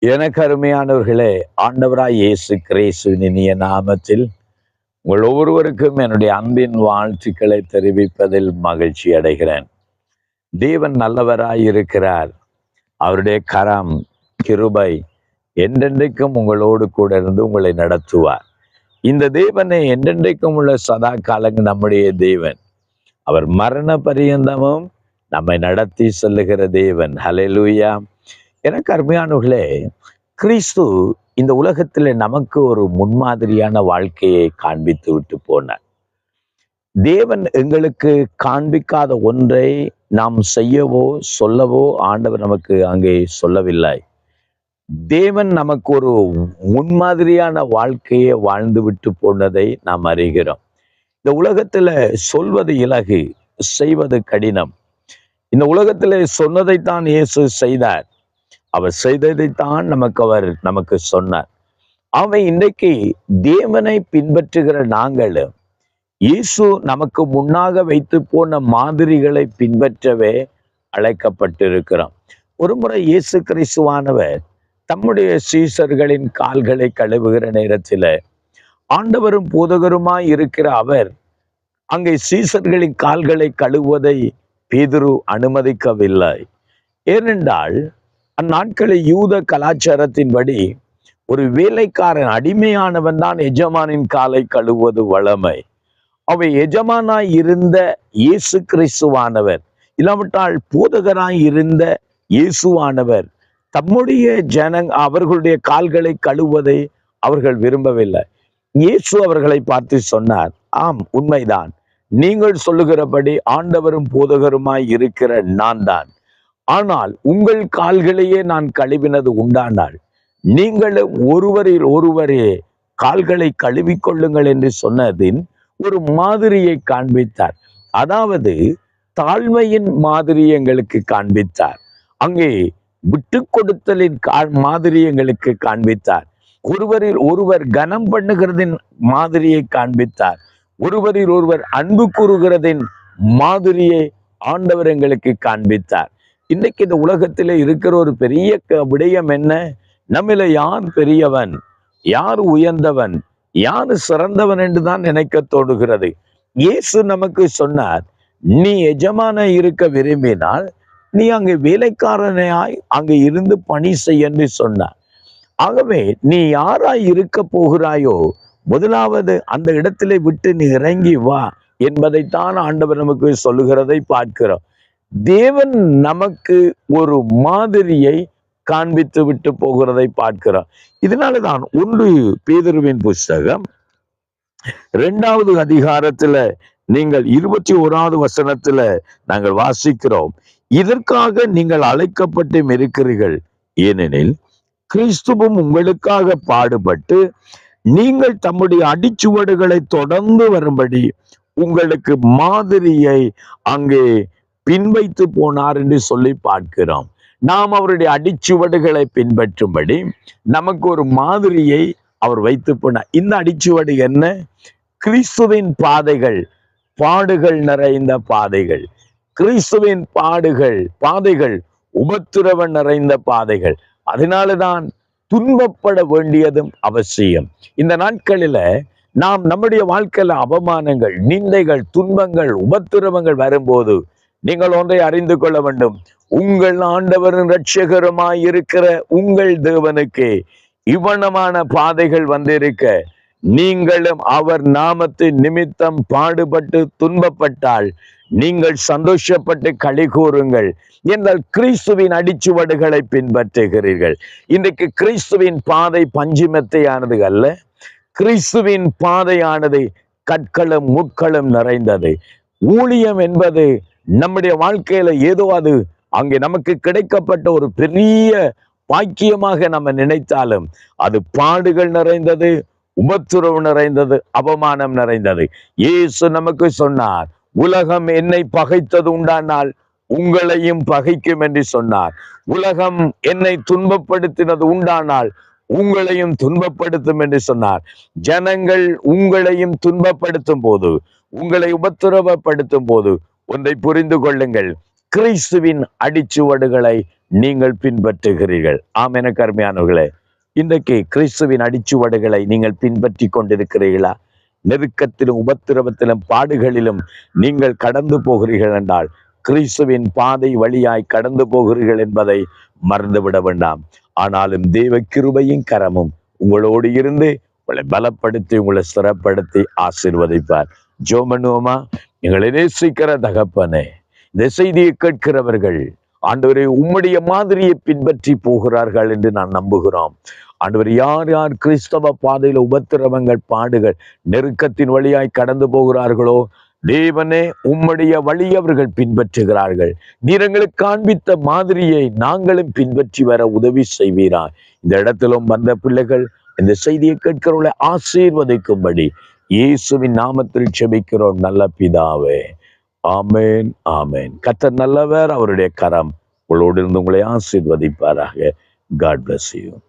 எனக்கு அருமையானவர்களே, ஆண்டவராய் இயேசு கிறிஸ்துவின் இனிய நாமத்தில் உங்கள் ஒவ்வொருவருக்கும் என்னுடைய அன்பின் வாழ்த்துக்களை தெரிவிப்பதில் மகிழ்ச்சி அடைகிறேன். தேவன் நல்லவராய் இருக்கிறார். அவருடைய கரம், கிருபை என்றென்றைக்கும் உங்களோடு கூட இருந்து உங்களை நடத்துவார். இந்த தேவனை என்றென்றைக்கும் உள்ள சதா காலங்கள் நம்முடைய தேவன். அவர் மரண பரியந்தமும் நம்மை நடத்தி செல்லுகிற தேவன். ஹல்லேலூயா. எனக்கு அருமையானவர்களே, கிறிஸ்து இந்த உலகத்தில் நமக்கு ஒரு முன்மாதிரியான வாழ்க்கையை காண்பித்து விட்டு போனார். தேவன் எங்களுக்கு காண்பிக்காத ஒன்றை நாம் செய்யவோ சொல்லவோ ஆண்டவர் நமக்கு அங்கே சொல்லவில்லை. தேவன் நமக்கு ஒரு முன்மாதிரியான வாழ்க்கையை வாழ்ந்து விட்டு போனதை நாம் அறிகிறோம். இந்த உலகத்துல சொல்வது இலகு, செய்வது கடினம். இந்த உலகத்திலே சொன்னதைத்தான் இயேசு செய்தார். அவர் செய்ததைத்தான் நமக்கு சொன்னார். அவன் இன்றைக்கு தேவனை பின்பற்றுகிற நாங்கள் இயேசு நமக்கு முன்னாக வைத்து போன மாதிரிகளை பின்பற்றவே அழைக்கப்பட்டிருக்கிறோம். ஒரு முறை இயேசு கிறிஸ்துவானவர் தம்முடைய சீஷர்களின் கால்களை கழுவுகிற நேரத்தில் ஆண்டவரும் போதகருமாய் இருக்கிற அவர் அங்கே சீஷர்களின் கால்களை கழுவுவதை பேதுரு அனுமதிக்கவில்லை. ஏனென்றால் அந்நாட்களில் யூத கலாச்சாரத்தின்படி ஒரு வேலைக்காரன், அடிமையானவன் தான் எஜமானின் காலை கழுவுவது வழமை. அவை எஜமானாய் இருந்த இயேசு கிறிஸ்துவானவர், இல்லாவிட்டால் போதகராய் இருந்த இயேசுவானவர் தம்முடைய அவர்களுடைய கால்களை கழுவுவதை அவர்கள் விரும்பவில்லை. இயேசு அவர்களை பார்த்து சொன்னார், ஆம், உண்மைதான், நீங்கள் சொல்லுகிறபடி ஆண்டவரும் போதகருமாய் இருக்கிற நான் தான். ஆனால் உங்கள் கால்களையே நான் கழுவினது உண்டானால் நீங்களும் ஒருவரில் ஒருவரே கால்களை கழுவிக்கொள்ளுங்கள் என்று சொன்னதின் ஒரு மாதிரியை காண்பித்தார். அதாவது தாழ்மையின் மாதிரி எங்களுக்கு காண்பித்தார். அங்கே விட்டு கொடுத்தலின் மாதிரி எங்களுக்கு காண்பித்தார். ஒருவரில் ஒருவர் கனம் பண்ணுகிறதின் மாதிரியை காண்பித்தார். ஒருவரில் ஒருவர் அன்பு கூறுகிறதின் மாதிரியை ஆண்டவர் எங்களுக்கு காண்பித்தார். இன்னைக்கு இந்த உலகத்திலே இருக்கிற ஒரு பெரிய விடயம் என்ன? நம்மில யார் பெரியவன், யார் உயர்ந்தவன், யார் சிறந்தவன் என்றுதான் நினைக்க தோடுகிறது. இயேசு நமக்கு சொன்னார், நீ எஜமான இருக்க விரும்பினால் நீ அங்கே வேலைக்காரனாய் அங்கே இருந்து பணி செய்ய என்று சொன்னார். ஆகவே நீ யாராய் இருக்க போகிறாயோ முதலாவது அந்த இடத்திலே விட்டு நீ இறங்கி வா என்பதைத்தான் ஆண்டவர் நமக்கு சொல்லுகிறதை பார்க்கிறோம். தேவன் நமக்கு ஒரு மாதிரியை காண்பித்து விட்டு போகிறதை பார்க்கிறோம். இதனாலதான் 1 பேதுருவின் புஸ்தகம் 2வது அதிகாரத்துல நீங்கள் 21வது வசனத்துல நாங்கள் வாசிக்கிறோம், இதற்காக நீங்கள் அழைக்கப்பட்டும் இருக்கிறீர்கள், ஏனெனில் கிறிஸ்துவும் உங்களுக்காக பாடுபட்டு நீங்கள் தம்முடைய அடிச்சுவடுகளை தொடர்ந்து வரும்படி உங்களுக்கு மாதிரியை அங்கே பின்வைத்து போனார் என்று சொல்லி பார்க்கிறோம். நாம் அவருடைய அடிச்சுவடுகளை பின்பற்றும்படி நமக்கு ஒரு மாதிரியை அவர் வைத்து போனார். இந்த அடிச்சுவடு என்ன? கிறிஸ்துவின் பாதைகள், பாடுகள் நிறைந்த பாதைகள். கிறிஸ்துவின் பாதைகள் உபத்திரவம் நிறைந்த பாதைகள். அதனாலதான் துன்பப்பட வேண்டியதும் அவசியம். இந்த நாட்களில நாம் நம்முடைய வாழ்க்கையில அவமானங்கள், நிந்தைகள், துன்பங்கள், உபத்திரவங்கள் வரும்போது நீங்கள் ஒன்றை அறிந்து கொள்ள வேண்டும். உங்கள் ஆண்டவரின் இரட்சகருமாய் இருக்கிற உங்கள் தேவனுக்கு இவ்வளமான பாதைகள் வந்திருக்க நீங்களும் அவர் நாமத்தின் நிமித்தம் பாடுபட்டு துன்பப்பட்டால் நீங்கள் சந்தோஷப்பட்டு களி கூறுங்கள். என்றால் கிறிஸ்துவின் அடிச்சுவடுகளை பின்பற்றுகிறீர்கள். இன்றைக்கு கிறிஸ்துவின் பாதை பஞ்சுமெத்தையானது அல்ல. கிறிஸ்துவின் பாதையானது கற்களும் முட்களும் நிறைந்தது. ஊழியம் என்பது நம்முடைய வாழ்க்கையில ஏதோ அது அங்கே நமக்கு கிடைக்கப்பட்ட ஒரு பெரிய பாக்கியமாக நம்ம நினைத்தாலும் அது பாடுகள் நிறைந்தது, உபத்திரவு நிறைந்தது, அவமானம் நிறைந்தது. இயேசு நமக்கு சொன்னார், உலகம் என்னை பகைத்தது உண்டானால் உங்களையும் பகைக்கும் என்று சொன்னார். உலகம் என்னை துன்பப்படுத்தினது உண்டானால் உங்களையும் துன்பப்படுத்தும் என்று சொன்னார். ஜனங்கள் உங்களையும் துன்பப்படுத்தும் போது, உங்களை உபத்திரவப்படுத்தும் போது ஒன்றை புரிந்து கொள்ளுங்கள், கிறிஸ்துவின் அடிச்சுவடுகளை நீங்கள் பின்பற்றுகிறீர்கள். ஆம், எனக்கு அருமையானவர்களே, இன்றைக்கு கிறிஸ்துவின் அடிச்சுவடுகளை நீங்கள் பின்பற்றி கொண்டிருக்கிறீர்களா? நெருக்கத்திலும் உபத்திரவத்திலும் பாடுகளிலும் நீங்கள் கடந்து போகிறீர்கள் என்றால் கிறிஸ்துவின் பாதை வழியாய் கடந்து போகிறீர்கள் என்பதை மறந்துவிட வேண்டாம். ஆனாலும் தேவ கிருபையின் கரமும் உங்களோடு இருந்து உங்களை பலப்படுத்தி உங்களை சிறப்படுத்தி ஆசீர்வதிப்பார். ஜெபம் பண்ணுவோமா? எங்களை நேசிக்கிற தகப்பனே, இந்த செய்தியை கேட்கிறவர்கள் ஆண்டவரே உம்முடைய மாதிரியை பின்பற்றி போகிறார்கள் என்று நான் நம்புகிறோம். ஆண்டவர், யார் யார் கிறிஸ்தவ பாதையில உபத்திரவங்கள் பாடுகள் நெருக்கத்தின் வழியாய் கடந்து போகிறார்களோ, தேவனே உம்முடைய வழி அவர்கள் பின்பற்றுகிறார்கள். நீர் எங்களுக்கு காண்பித்த மாதிரியை நாங்களும் பின்பற்றி வர உதவி செய்வீராய். இந்த இடத்திலும் வந்த பிள்ளைகள் இந்த செய்தியை கேட்கிறவர்களை ஆசீர்வதிக்கும்படி இயேசுவின் நாமத்தில் செபிக்கிறோம் நல்ல பிதாவே. ஆமேன், ஆமேன். கர்த்தர் நல்லவர், அவருடைய கரம் உங்களோடு இருந்து உங்களை ஆசீர்வதிப்பாராக. God bless you.